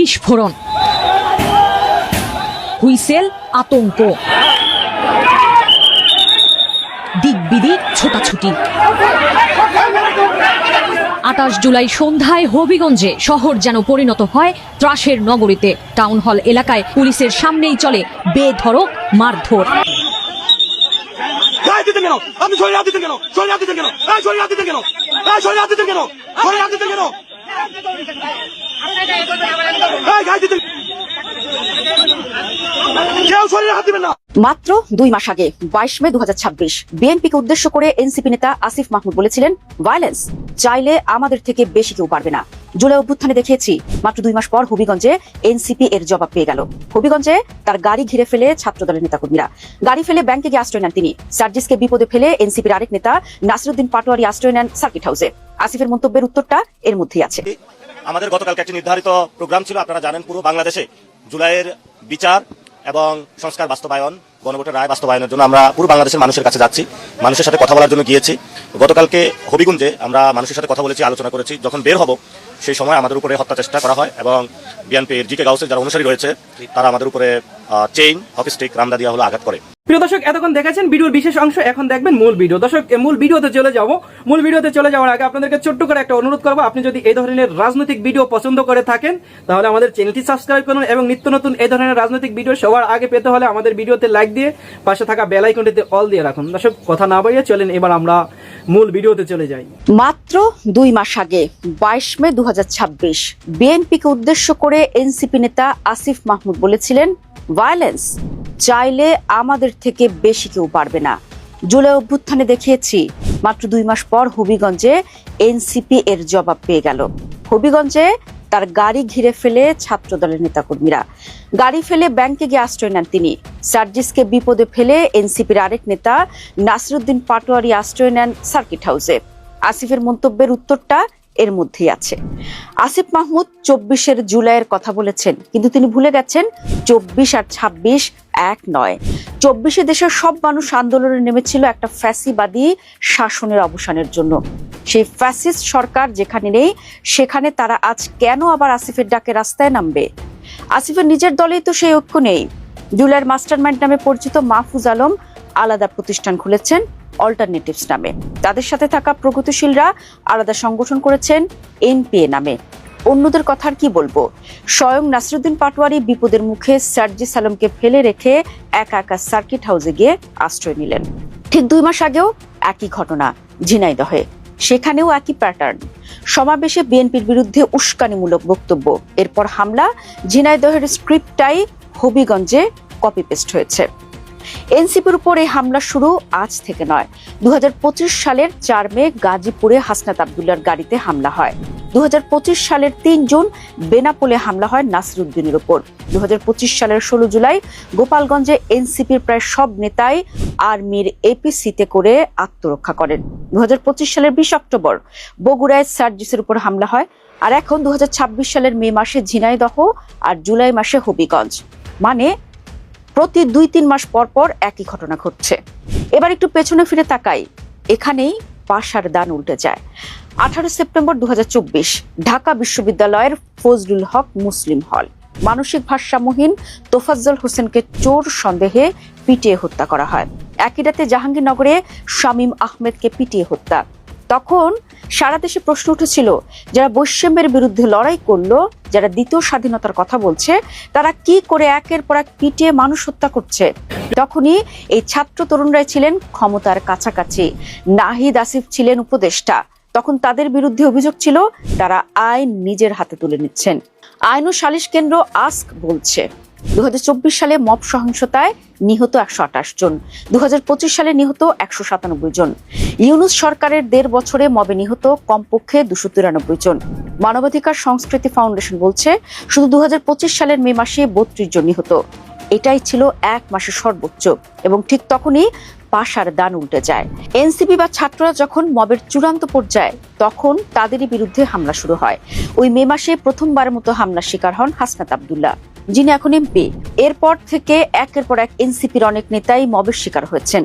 বিস্ফোরণ, হুইসেল, আতঙ্ক, দিকবিদিক ছোটাছুটি। 28 জুলাই সন্ধ্যায় হবিগঞ্জে শহর যেন পরিণত হয় ত্রাসের নগরীতে। টাউন হল এলাকায় পুলিশের সামনেই চলে বেধড়ক মারধর। মাত্র 2 মাস আগে 22 মে 2026 বিএনপিকে উদ্দেশ্য করে এনসিপি নেতা আসিফ মাহমুদ বলেছিলেন, ভায়োলেন্স চাইলে আমাদের থেকে বেশি কেউ পারবে না। জুলাই অভ্যুত্থানে দেখিয়েছি, মাত্র 2 মাস পর হবিগঞ্জে এনসিপি এর জবাব পেয়ে গেল। হবিগঞ্জে তার গাড়ি ঘিরে ফেলে ছাত্রদলের নেতাকর্মীরা, গাড়ি ফেলে ব্যাংকে গিয়ে আশ্রয় নেন তিনি। সার্জিসকে বিপদে ফেলে এনসিপির আরেক নেতা নাসিরউদ্দিন পাটোয়ারি আশ্রয় নেন সার্কিট হাউসে। আসিফের মন্তব্যের উত্তরটা এর মধ্যেই আছে। আমাদের গতকালকে একটি নির্ধারিত প্রোগ্রাম ছিল, আপনারা জানেন, পুরো বাংলাদেশে জুলাইয়ের বিচার এবং সংস্কার বাস্তবায়ন, গণভোটের রায় বাস্তবায়নের জন্য আমরা পুরো বাংলাদেশের মানুষের কাছে যাচ্ছি, মানুষের সাথে কথা বলার জন্য গিয়েছি। গতকালকে হবিগঞ্জে আমরা মানুষের সাথে কথা বলেছি, আলোচনা করেছি। যখন বের হব সেই সময় আমাদের উপরে হত্যা চেষ্টা করা হয় এবং বিএনপির জিকে গাউসের যারা অনুসারী রয়েছে তারা আমাদের উপরে চেইন, হকি স্টিক, রামদা দিয়া হলো আঘাত করে। প্রিয় দর্শক, এতক্ষণ দেখেছেন ভিডিওর বিশেষ অংশ, এখন দেখবেন মূল ভিডিও। দর্শক, মূল ভিডিওতে চলে যাব। মূল ভিডিওতে চলে যাওয়ার আগে আপনাদেরকে ছোট্ট করে একটা অনুরোধ করবো, আপনি যদি এই ধরনের রাজনৈতিক ভিডিও পছন্দ করে থাকেন তাহলে আমাদের চ্যানেলটি সাবস্ক্রাইব করুন এবং নিত্য নতুন এই ধরনের রাজনৈতিক ভিডিও সবার আগে পেতে হলে আমাদের ভিডিওতে লাইক দিয়ে পাশে থাকা বেল আইকনটিতে অল দিয়ে রাখুন। দর্শক, কথা না বাড়িয়ে চলেন এবার আমরা মূল ভিডিওতে চলে যাই। মাত্র 2 মাস আগে 22 মে 2026 বিএনপিকে উদ্দেশ্য করে এনসিপি নেতা আসিফ মাহমুদ বলেছিলেন, ভায়োলেন্স চাইলে আমাদের থেকে বেশি কেউ পারবে না। জুলাই অভ্যুত্থানে দেখিয়েছি, মাত্র 2 মাস পর হবিগঞ্জে এনসিপি এর জবাব পেয়ে গেল। হবিগঞ্জে তার গাড়ি ঘিরে ফেলে ছাত্রদলের নেতাকর্মীরা, গাড়ি ফেলে ব্যাংকে গিয়ে আশ্রয় নেন তিনি। সার্জিসকে বিপদে ফেলে এনসিপির আরেক নেতা নাসিরউদ্দিন পাটোয়ারি আশ্রয় নেন সার্কিট হাউসে। আসিফের মন্তব্যের উত্তরটা এর মধ্যেই আছে। আসিফ মাহমুদ 24 জুলাইয়ের কথা বলেছেন, কিন্তু তিনি ভুলে গেছেন 24 আর 26 এক নয়। 24 দেশের সব মানুষ আন্দোলনে নেমেছিল একটা ফ্যাসিবাদী শাসনের অবসানের জন্য। সেই ফ্যাসিস্ট সরকার যেখানে নেই সেখানে তারা আজ কেন আবার আসিফের ডাকে রাস্তায় নামবে? আসিফের নিজের দলেই তো সেই ঐক্য নেই। জুলাইয়ের মাস্টারমাইন্ড নামে পরিচিত মাহফুজ আলম আলাদা প্রতিষ্ঠান খুলেছেন অল্টারনেটিভস নামে। তাদের সাথে থাকা প্রগতিশীলরা আলাদা সংগঠন করেছেন এনপিএ নামে। অন্যদের কথা আর কি বলবো, স্বয়ং নাসিরউদ্দিন পাটোয়ারি বিপদের মুখে সার্জিস আলমকে ফেলে রেখে একা একা সার্কিট হাউসে গিয়ে আশ্রয় নিলেন। ঠিক 2 মাস আগেও একই ঘটনা ঝিনাইদহে, সেখানেও একই প্যাটার্ন। সমাবেশে বিএনপির বিরুদ্ধে উস্কানিমূলক বক্তব্য, এরপর হামলা। ঝিনাইদহের স্ক্রিপ্টটাই হবিগঞ্জে কপি পেস্ট হয়েছে। এনসিপির উপর এই হামলা শুরু আজ থেকে নয়। 2025 সালের 4 মে গাজীপুরে হাসনাত আব্দুল্লাহর গাড়িতে হামলা হয়। 2025 সালের 3 জুন বেনাপোলে হামলা হয় নাসিরউদ্দিনের উপর। 2025 সালের 16 জুলাই গোপালগঞ্জে এনসিপির প্রায় সব নেতাই আর্মির এপিসিতে করে আত্মরক্ষা করেন। 2025 সালের 20 অক্টোবর বগুড়ায় সার্জিসের উপর হামলা হয়। আর এখন 2026 সালের মে মাসে ঝিনাইদহ আর জুলাই মাসে হবিগঞ্জ। মানে প্রতি 2-3 মাস পর পর একই ঘটনা ঘটছে। এবার একটু পেছনে ফিরে তাকাই, এখানেই পাশার দান উল্টে যায়। 18 সেপ্টেম্বর 2024 ঢাকা বিশ্ববিদ্যালয়ের ফজলুল হক মুসলিম হল, মানসিক ভারসাম্যহীন তোফাজ্জল হোসেনকে চোর সন্দেহে পিটিয়ে হত্যা করা হয়। একই রাতে জাহাঙ্গীরনগরে শামীম আহমেদকে পিটিয়ে হত্যা। তখন সারা দেশে প্রশ্ন উঠেছিল, যারা বৈষম্যের বিরুদ্ধে লড়াই করলো, যারা দ্বিতীয় স্বাধীনতার কথা বলছে, তারা কি করে একের পর এক পিটিয়ে মানুষ হত্যা করছে? তখনই এই ছাত্র তরুণরাই ছিলেন ক্ষমতার কাছাকাছি। নাহিদ আসিফ ছিলেন উপদেষ্টা। তখন তাদের বিরুদ্ধে অভিযোগ ছিল তারা আইন নিজের হাতে তুলে নিচ্ছেন। আইন ও সালিশ কেন্দ্র আস্ক বলছে 2024 সালে মব সহিংসতায় নিহত 128 জন, 2025 সালে নিহত 197 জন। ইউনূস সরকারের 1.5 বছরে মবে নিহত কমপক্ষে 293 জন। মানবাধিকার সংস্কৃতি ফাউন্ডেশন বলছে শুধু 2025 সালের মে মাসে 32 জন নিহত। এটাই ছিল 1 মাসের সর্বোচ্চ, এবং ঠিক তখনই পাশার দান উল্টে যায়। এনসিপি বা ছাত্ররা যখন মবের চূড়ান্ত পর্যায়ে, তখন তাদেরই বিরুদ্ধে হামলা শুরু হয়। ওই মে মাসে প্রথমবারের মতো হামলার শিকার হন হাসনাত আব্দুল্লাহ, যিনি এখন এমপি। এরপর থেকে একের পর এক এনসিপির অনেক নেতাই মবের শিকার হয়েছেন।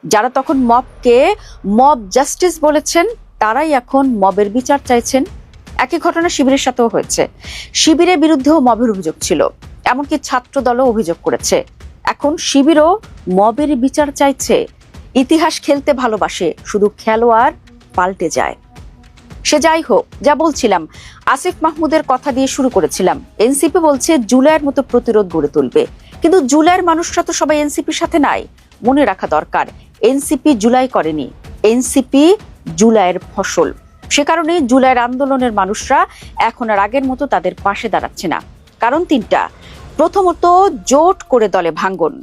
যারা তখন মবকে মব জাস্টিস বলেছেন, তারাই এখন মবের বিচার চাইছেন। একই ঘটনা শিবিরের সাথেও হয়েছে। শিবিরের বিরুদ্ধেও মবের অভিযোগ ছিল, এমনকি ছাত্র দলও অভিযোগ করেছে। এখন শিবিরও মবের বিচার চাইছে। ইতিহাস খেলতে ভালোবাসে, শুধু খেলোয়াড় পাল্টে যায়। সে যাই হোক, যা বলছিলাম, আসিফ মাহমুদের কথা দিয়ে শুরু করেছিলাম। এনসিপি বলছে জুলাইয়ের মতো প্রতিরোধ গড়ে তুলবে, কিন্তু জুলাইয়ের মানুষরা তো সবাই এনসিপির সাথে নাই। মনে রাখা দরকার, এনসিপি জুলাই করেনি, এনসিপি জুলাইয়ের ফসল। সে কারণে জুলাইয়ের আন্দোলনের মানুষরা এখন আর আগের মতো তাদের পাশে দাঁড়াচ্ছে না। কারণ তিনটা। প্রথমত, জোট করে দলে ভাঙ্গন।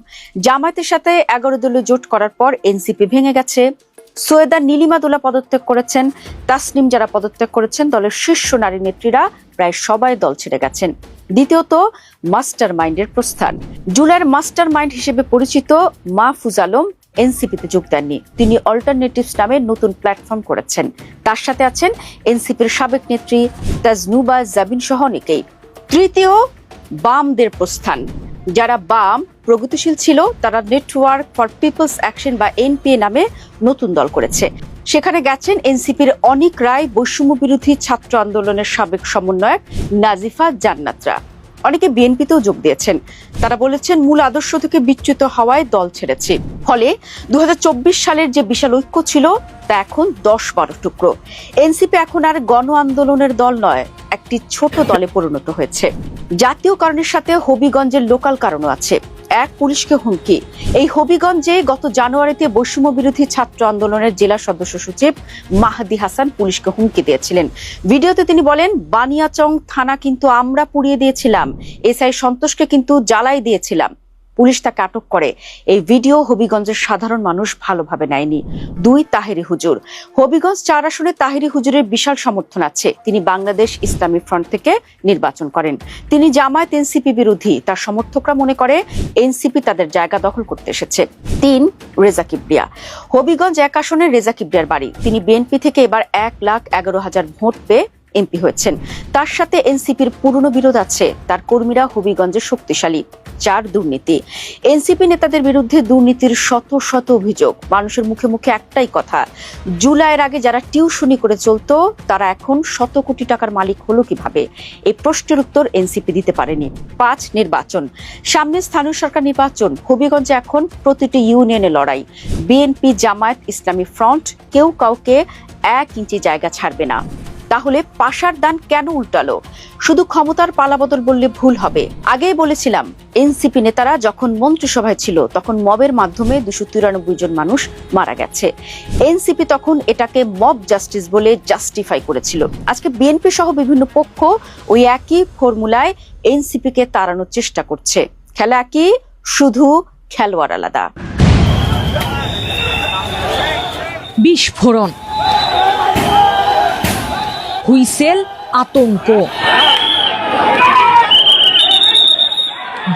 জামায়াতের সাথে 11 দলীয় জোট করার পর এনসিপি ভেঙে গেছে। সৈয়দা নীলিমা দুলা পদত্যাগ করেছেন, তাসনিম যারা পদত্যাগ করেছেন, দলের শীর্ষ নারী নেত্রীরা প্রায় সবাই দল ছেড়ে গেছেন। দ্বিতীয়ত, মাস্টার মাইন্ডের প্রস্থান। জুলাইয়ের মাস্টার মাইন্ড হিসেবে পরিচিত মাহফুজ আলম এনসিপিতে যোগ দেননি। তিনি অল্টারনেটিভস নামে নতুন প্ল্যাটফর্ম করেছেন। তার সাথে আছেন এনসিপির সাবেক নেত্রী তাজনুবা জাবিন সহ অনেকেই। তৃতীয়, বামদের প্রস্থান। যারা বাম প্রগতিশীল ছিল তারা নেটওয়ার্ক ফর পিপলস অ্যাকশন বা এনপিএ নামে নতুন দল করেছে। সেখানে গেছেন এনসিপির অনিক রায়, বৈষম্য বিরোধী ছাত্র আন্দোলনের সাবেক সমন্বয়ক নাজিফা জান্নাতরা। অনেকে বিএনপিতেও যোগ দিয়েছেন। তারা বলেছেন মূল আদর্শ থেকে বিচ্যুত হওয়ায় দল ছেড়েছে। ফলে 2024 সালের যে বিশাল ঐক্য ছিল তা এখন 10-12 টুকরো। এনসিপি এখন আর গণ আন্দোলনের দল নয়, একটি ছোট দলে পরিণত হয়েছে। জাতীয় কারণের সাথে হবিগঞ্জের লোকাল কারণও আছে। এক, পুলিশকে হুমকি। এই হবিগঞ্জে গত জানুয়ারিতে বৈষম্য বিরোধী ছাত্র আন্দোলনের জেলা সদস্য সচিব মাহাদি হাসান পুলিশকে হুমকি দিয়েছিলেন। ভিডিওতে তিনি বলেন, বানিয়াচং থানা কিন্তু আমরা পুড়িয়ে দিয়েছিলাম, এসআই সন্তোষকে কিন্তু জ্বালাই দিয়েছিলাম। পুলিশ তাকে আটক করে। এই ভিডিও হবিগঞ্জের সাধারণ মানুষ ভালোভাবে নেয়নি। 2, তাহেরি হুজুর। হবিগঞ্জ 4 আসনে তাহেরি হুজুরের বিশাল সমর্থন আছে। তিনি বাংলাদেশ ইসলামী ফ্রন্ট থেকে নির্বাচন করেন। তিনি জামায়াত এনসিপি বিরোধী। তার সমর্থকরা মনে করে এনসিপি তাদের জায়গা দখল করতে এসেছে। 3, রেজা কিবরিয়া। হবিগঞ্জ 1 আসনে রেজা কিবরিয়ার বাড়ি। তিনি বিএনপি থেকে এবার 1,11,000 ভোট পেয়ে এমপি হয়েছেন। তার সাথে এনসিপির পুরনো বিরোধ আছে। তার কর্মীরা হবিগঞ্জে শক্তিশালী। 4, দুর্নীতি। এনসিপি নেতাদের বিরুদ্ধে দুর্নীতির শত শত অভিযোগ। মানুষের মুখে মুখে একটাই কথা, জুলাইয়ের আগে যারা টিউশনি করে চলতো তারা এখন শত কোটি টাকার মালিক হলো কিভাবে? এই প্রশ্নের উত্তর এনসিপি দিতে পারেনি। 5, নির্বাচন। সামনে স্থানীয় সরকার নির্বাচন। হবিগঞ্জে এখন প্রতিটি ইউনিয়নে লড়াই। বিএনপি, জামায়াত, ইসলামী ফ্রন্ট কেউ কাউকে 1 ইঞ্চি জায়গা ছাড়বে না। তাহলে পাশার দান কেন উল্টালো? শুধু ক্ষমতার পালাবদল বললে ভুল হবে। আগেই বলেছিলাম, এনসিপি নেতারা যখন মন্ত্রিসভায় ছিল তখন মবের মাধ্যমে 293 জন মানুষ মারা গেছে। এনসিপি তখন এটাকে মব জাস্টিস বলে জাস্টিফাই করেছিল। আজকে বিএনপি সহ বিভিন্ন পক্ষ ওই একই ফর্মুলায় এনসিপিকে তাড়ানোর চেষ্টা করছে। খেলা কি, শুধু খেলোয়াড় আলাদা। বিস্ফোরণ, হুইসেল, আতঙ্ক,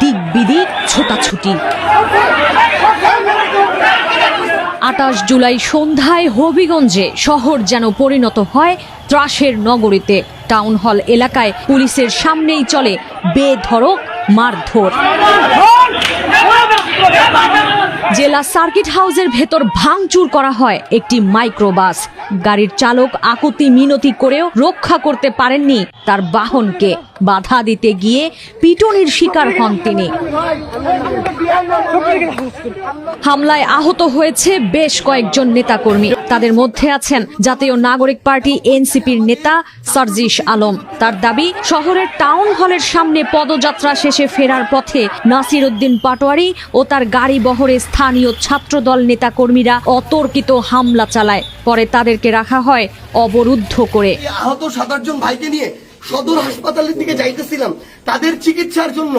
দিকবিদিক ছোটাছুটি। 28 জুলাই সন্ধ্যায় হবিগঞ্জে শহর যেন পরিণত হয় ত্রাসের নগরীতে। টাউন হল এলাকায় পুলিশের সামনেই চলে বেধড়ক মারধর। জেলা সার্কিট হাউসের ভেতর ভাঙচুর করা হয় একটি মাইক্রোবাস। গাড়ির চালক আকুতি মিনতি করেও রক্ষা করতে পারেননি তার বাহনকে। বাধা দিতে গিয়ে পিটুনির শিকার হন তিনি। হামলায় আহত হয়েছে বেশ কয়েকজন নেতাকর্মী। তাদের মধ্যে আছেন জাতীয় নাগরিক পার্টি এনসিপির নেতা সার্জিস আলম। তার দাবি, শহরের টাউন হলের সামনে পদযাত্রা শেষে ফেরার পথে নাসির উদ্দিন পাটোয়ারি ও তার গাড়ি বহরে স্থানীয় ছাত্রদল নেতাকর্মীরা অতর্কিত হামলা চালায়। পরে তাদেরকে রাখা হয় অবরুদ্ধ করে। আহত 7-8 জন ভাইকে নিয়ে সদর হাসপাতালের দিকে যাইতেছিলাম তাদের চিকিৎসার জন্য।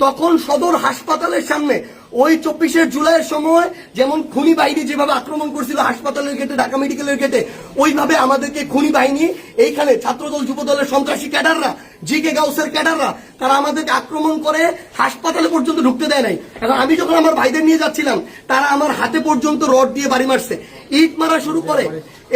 তখন সদর হাসপাতালের সামনে ওই 24শে জুলাইয়ের সময় যেমন খুনি বাহিনী যেভাবে আক্রমণ করছিল হাসপাতালের গেটে, ঢাকা মেডিকেলের গেটে, ওইভাবে আমাদেরকে খুনি বাহিনী এইখানে ছাত্রদল যুবদলের সন্ত্রাসী ক্যাডাররা, জিকে গাউসের ক্যাডাররা, তারা আমাদেরকে আক্রমণ করে হাসপাতালে পর্যন্ত ঢুকতে দেয় নাই। এখন আমি যখন আমার ভাইদের নিয়ে যাচ্ছিলাম তারা আমার হাতে পর্যন্ত রড দিয়ে বাড়ি মারছে, ইট মারা শুরু করে,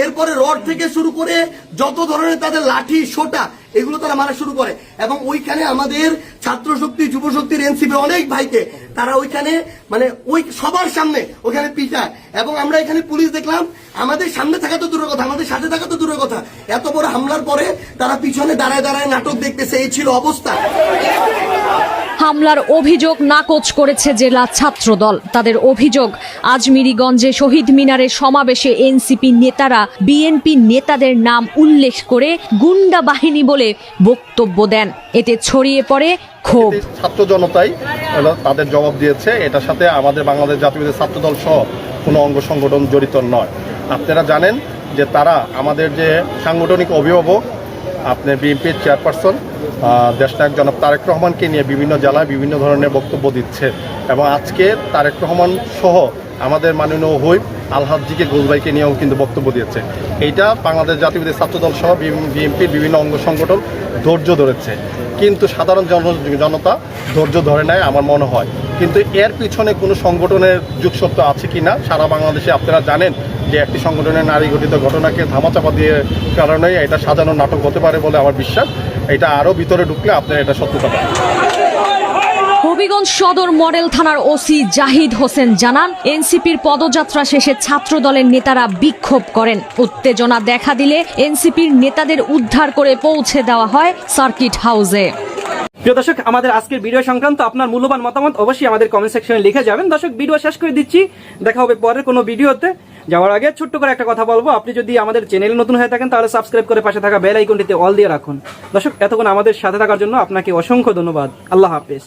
এরপরে রড থেকে শুরু করে যত ধরনের তাদের লাঠি, সোটা, এগুলো তারা মারা শুরু করে। এবং ওইখানে আমাদের ছাত্র শক্তি, যুব শক্তির, এনসিপির অনেক ভাইকে তারা ওইখানে মানে ওই সবার সামনে ওখানে পিটায়, এবং আমরা এখানে পুলিশ দেখলাম আমাদের সামনে থাকা তো দূরের কথা, আমাদের সাথে থাকা তো দূরের কথা, এত বড় হামলার পরে তারা পিছনে দাঁড়ায় দাঁড়ায় নাটক দেখতেছে। এই ছিল অবস্থা। হামলার অভিযোগ নাকচ করেছে জেলা ছাত্রদল। তাদের অভিযোগ, আজমিরিগঞ্জে শহীদ মিনারে সমাবেশে এনসিপি নেতারা বিএনপি নেতাদের নাম উল্লেখ করে গুন্ডা বাহিনী বলে বক্তব্য দেন। এতে ছড়িয়ে পড়ে ক্ষোভ। ছাত্র জনতাই তাদের জবাব দিয়েছে। এটার সাথে আমাদের বাংলাদেশ জাতীয়তাবাদী ছাত্রদল সহ কোনো অঙ্গ সংগঠন জড়িত নয়। আপনারা জানেন যে তারা আমাদের যে সাংগঠনিক অভিভাবক, আপনার বিএনপির চেয়ারপারসন দেশনায়ক জনাব তারেক রহমানকে নিয়ে বিভিন্ন জেলায় বিভিন্ন ধরনের বক্তব্য দিচ্ছে, এবং আজকে তারেক রহমান সহ আমাদের মাননীয় হুইপ আলহাজ্জিকে গোলবাইকে নিয়েও কিন্তু বক্তব্য দিয়েছে। এইটা বাংলাদেশ জাতীয়তাবাদী ছাত্রদল সহ বিএনপির বিভিন্ন অঙ্গ সংগঠন ধৈর্য ধরেছে, কিন্তু সাধারণ জনতা ধৈর্য ধরে নেয় আমার মনে হয়। কিন্তু এর পিছনে কোনো সংগঠনের যুগসত্য আছে কি না সারা বাংলাদেশে আপনারা জানেন যে একটি সংগঠনের নারী ঘটিত ঘটনাকে ধামাচাপা দিয়ে কারণে এটা সাজানো নাটক হতে পারে বলে আমার বিশ্বাস। এটা আরও ভিতরে ঢুকলে আপনারা এটা সত্যতা পাবেন। হবিগঞ্জ সদর মডেল থানার ওসি জাহিদ হোসেন জানান, এনসিপির পদযাত্রা শেষে ছাত্র দলের নেতারা বিক্ষোভ করেন। উত্তেজনা দেখা দিলে এনসিপির নেতাদের উদ্ধার করে পৌঁছে দেওয়া হয় সার্কিট হাউসে। প্রিয় দর্শক, আমাদের আজকের ভিডিও সংক্রান্ত আপনার মূল্যবান মতামত অবশ্যই আমাদের কমেন্ট সেকশনে লিখে যাবেন। দর্শক, ভিডিও শেষ করে দিচ্ছি, দেখা হবে পরের কোনো ভিডিওতে। যাওয়ার আগে ছোট্ট করে একটা কথা বলবো, আপনি যদি আমাদের চ্যানেলে নতুন হয়ে থাকেন তাহলে সাবস্ক্রাইব করে পাশে থাকা বেল আইকনটিতে অল দিয়ে রাখুন। দর্শক, এতক্ষণ আমাদের সাথে থাকার জন্য আপনাকে অসংখ্য ধন্যবাদ। আল্লাহ হাফেজ।